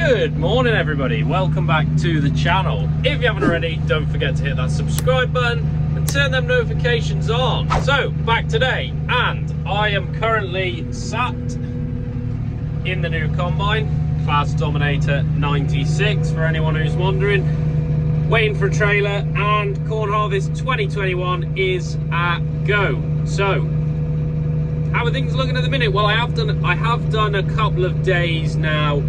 Good morning everybody, welcome back to the channel. If you haven't already, don't forget to hit that subscribe button and turn them notifications on. So, back today, and I am currently sat in the new combine, Claas Dominator 96, for anyone who's wondering. Waiting for a trailer, and Corn Harvest 2021 is a go. So, how are things looking at the minute? Well, I have done a couple of days now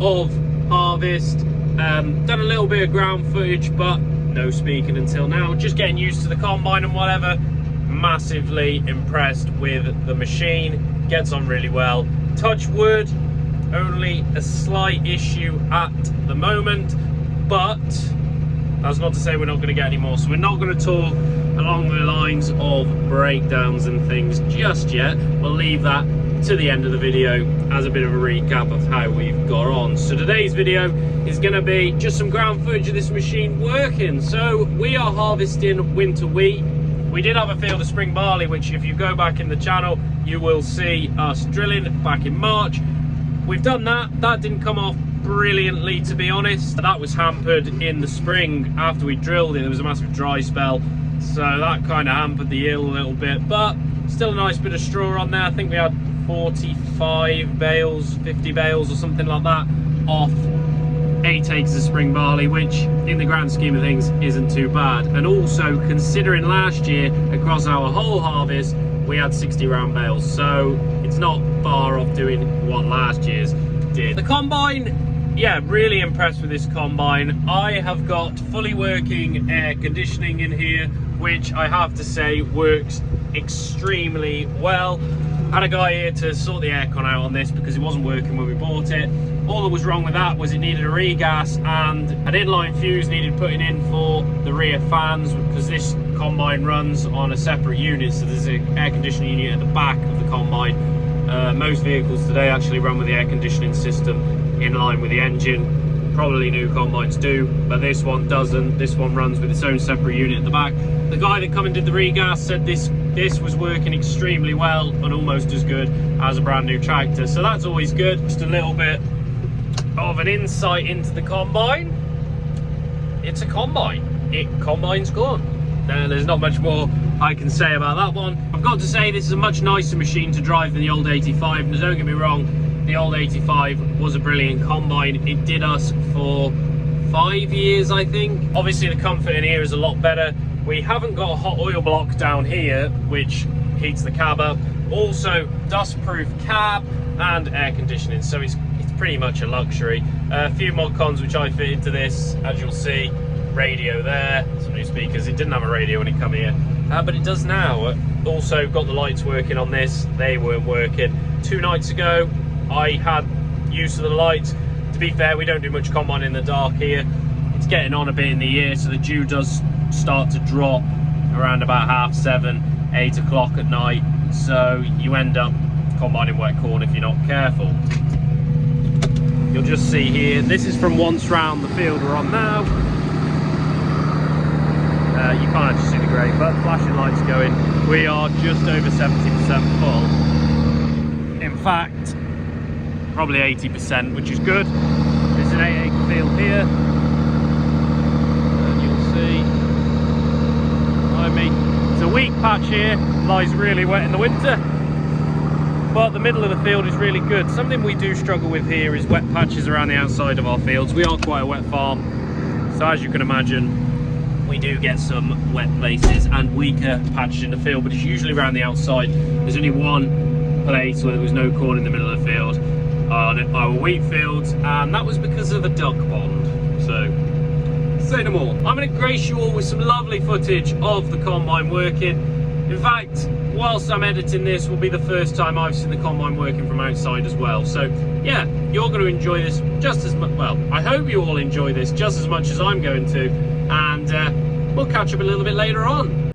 of harvest, done a little bit of ground footage, but no speaking until now. Just getting used to the combine and whatever. Massively impressed with the machine, gets on really well. Touch wood, only a slight issue at the moment, but that's not to say we're not going to get any more. So we're not going to talk along the lines of breakdowns and things just yet. We'll leave that to the end of the video as a bit of a recap of how we've got on. So today's video is going to be just some ground footage of this machine working. So we are harvesting winter wheat. We did have a field of spring barley, which if you go back in the channel you will see us drilling back in March. We've done that didn't come off brilliantly, to be honest. That was hampered in the spring after we drilled it. There was a massive dry spell, so that kind of hampered the yield a little bit, but still a nice bit of straw on there. I think we had 45 bales, 50 bales or something like that off 8 acres of spring barley, which in the grand scheme of things isn't too bad. And also considering last year across our whole harvest we had 60 round bales, so it's not far off doing what last year's did. The combine, yeah, really impressed with this combine. I have got fully working air conditioning in here, which I have to say works extremely well. Had a guy here to sort the aircon out on this because it wasn't working when we bought it. All that was wrong with that was it needed a regas, and an inline fuse needed putting in for the rear fans, because this combine runs on a separate unit. So there's an air conditioning unit at the back of the combine. Most vehicles today actually run with the air conditioning system in line with the engine. Probably new combines do, but this one doesn't. This one runs with its own separate unit at the back. The guy that come and did the regas said this was working extremely well and almost as good as a brand new tractor, so that's always good. Just a little bit of an insight into the combine. It's a combine. Combine's gone. There's not much more I can say about that one. I've got to say this is a much nicer machine to drive than the old 85. And don't get me wrong, the old 85 was a brilliant combine. It did us for 5 years, I think. Obviously the comfort in here is a lot better. We haven't got a hot oil block down here, which heats the cab up. Also dust-proof cab and air conditioning, so it's pretty much a luxury. A few mod cons which I fitted to this, as you'll see. Radio there, some new speakers. It didn't have a radio when it come here, but it does now. Also got the lights working on this. They weren't working 2 nights ago. I had use of the lights. To be fair, we don't do much combine in the dark here. It's getting on a bit in the year, so the dew does start to drop around about 7:30, 8 o'clock at night, so you end up combining wet corn if you're not careful. You'll just see here, this is from once round the field we're on now. You can't actually see the grey, but flashing lights going. We are just over 70% full. In fact, probably 80%, which is good. There's an 8 acre field here, and you'll see behind me. It's a weak patch here, lies really wet in the winter, but the middle of the field is really good. Something we do struggle with here is wet patches around the outside of our fields. We are quite a wet farm, so as you can imagine, we do get some wet places and weaker patches in the field, but it's usually around the outside. There's only one place where there was no corn in the middle of the field on our wheat fields, and that was because of a duck pond. So, say no more. I'm going to grace you all with some lovely footage of the combine working. In fact, whilst I'm editing this, will be the first time I've seen the combine working from outside as well. So yeah, you're going to enjoy this just as much. Well, I hope you all enjoy this just as much as I'm going to, and we'll catch up a little bit later on.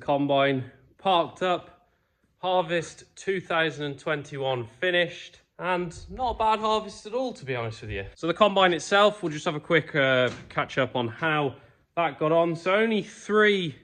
combine, parked up, harvest 2021 finished, and not a bad harvest at all, to be honest with you. So the combine itself, we'll just have a quick catch up on how that got on. So only 3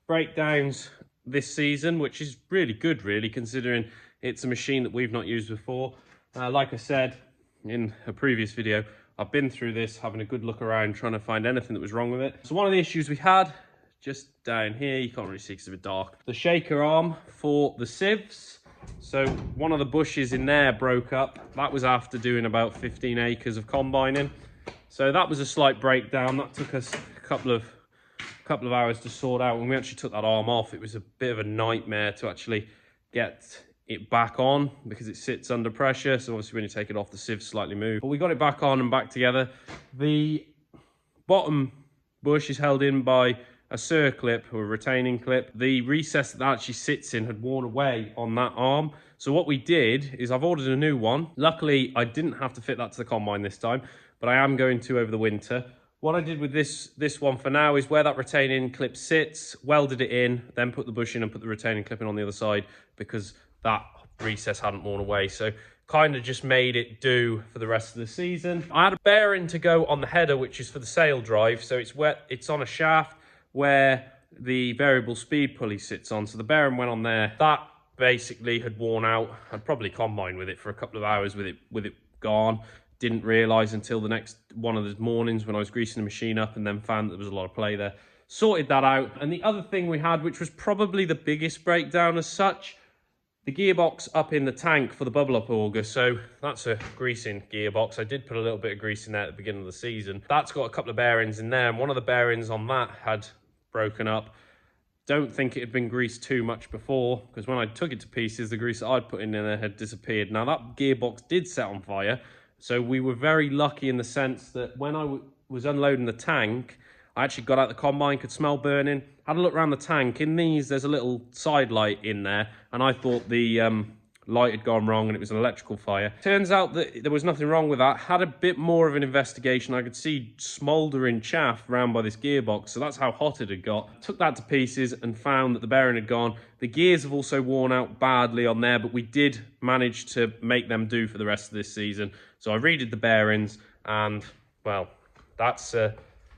breakdowns this season, which is really good, really, considering it's a machine that we've not used before. Like I said in a previous video, I've been through this, having a good look around, trying to find anything that was wrong with it. So one of the issues we had, just down here, you can't really see because it's a bit dark, the shaker arm for the sieves. So one of the bushes in there broke up. That was after doing about 15 acres of combining. So that was a slight breakdown. That took us a couple of hours to sort out. When we actually took that arm off, it was a bit of a nightmare to actually get it back on because it sits under pressure. So obviously when you take it off, the sieves slightly move. But we got it back on and back together. The bottom bush is held in by a circlip or a retaining clip. The recess that actually sits in had worn away on that arm. So what we did is I've ordered a new one. Luckily, I didn't have to fit that to the combine this time, but I am going to over the winter. What I did with this one for now is where that retaining clip sits, welded it in, then put the bush in and put the retaining clip in on the other side because that recess hadn't worn away. So kind of just made it do for the rest of the season. I had a bearing to go on the header, which is for the sail drive. So it's on a shaft where the variable speed pulley sits on. So the bearing went on there. That basically had worn out. I'd probably combined with it for a couple of hours with it gone. Didn't realise until the next one of the mornings when I was greasing the machine up, and then found that there was a lot of play there. Sorted that out. And the other thing we had, which was probably the biggest breakdown as such, the gearbox up in the tank for the bubble up auger. So that's a greasing gearbox. I did put a little bit of grease in there at the beginning of the season. That's got a couple of bearings in there, and one of the bearings on that had broken up. Don't think it had been greased too much before, because when I took it to pieces, the grease that I'd put in there had disappeared. Now that gearbox did set on fire, so we were very lucky in the sense that when I was unloading the tank, I actually got out the combine, could smell burning, had a look around the tank. In these, there's a little side light in there, and I thought the light had gone wrong and it was an electrical fire. Turns out that there was nothing wrong with that. Had a bit more of an investigation. I could see smouldering chaff around by this gearbox, so that's how hot it had got. Took that to pieces and found that the bearing had gone. The gears have also worn out badly on there, but we did manage to make them do for the rest of this season. So I redid the bearings, and well, that's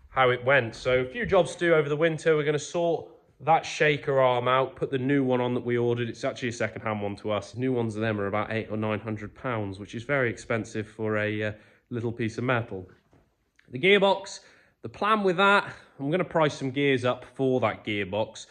how it went. So a few jobs to do over the winter. We're going to sort that shaker arm out, put the new one on that we ordered. It's actually a second-hand one to us. New ones of them are about £800 or £900, which is very expensive for a little piece of metal. The gearbox, the plan with that, I'm going to price some gears up for that gearbox.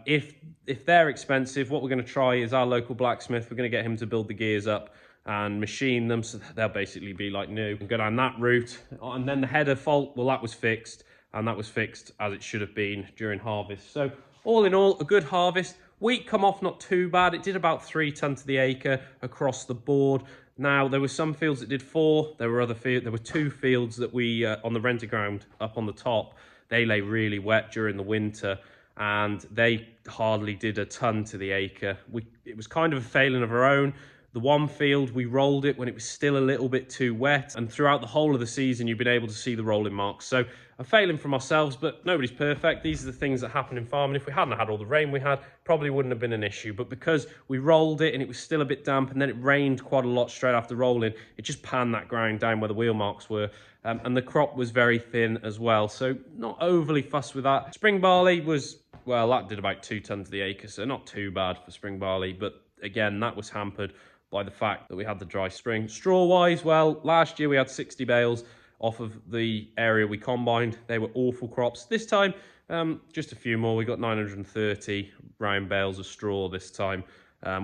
If they're expensive, what we're going to try is our local blacksmith. We're going to get him to build the gears up and machine them so they'll basically be like new, and go down that route. And then the header fault, well, that was fixed, and that was fixed as it should have been during harvest. So all in all, a good harvest. Wheat come off not too bad. It did about 3 tonnes to the acre across the board. Now, there were some fields that did 4. There were 2 fields that we, on the renter ground up on the top, they lay really wet during the winter, and they hardly did a tonne to the acre. It was kind of a failing of our own. The one field, we rolled it when it was still a little bit too wet, and throughout the whole of the season, you've been able to see the rolling marks. So a failing from ourselves, but nobody's perfect. These are the things that happen in farming. If we hadn't had all the rain we had, probably wouldn't have been an issue. But because we rolled it and it was still a bit damp, and then it rained quite a lot straight after rolling, it just panned that ground down where the wheel marks were. And the crop was very thin as well. So not overly fussed with that. Spring barley was, well, that did about 2 tonnes to the acre, so not too bad for spring barley. But again, that was hampered by the fact that we had the dry spring. Straw-wise, well, last year we had 60 bales off of the area we combined. They were awful crops. This time, just a few more. We got 930 round bales of straw this time,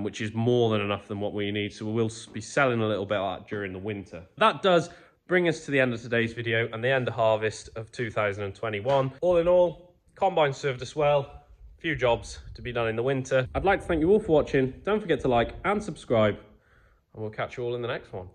which is more than enough than what we need. So we will be selling a little bit of that during the winter. That does bring us to the end of today's video and the end of harvest of 2021. All in all, combine served us well. Few jobs to be done in the winter. I'd like to thank you all for watching. Don't forget to like and subscribe, and we'll catch you all in the next one.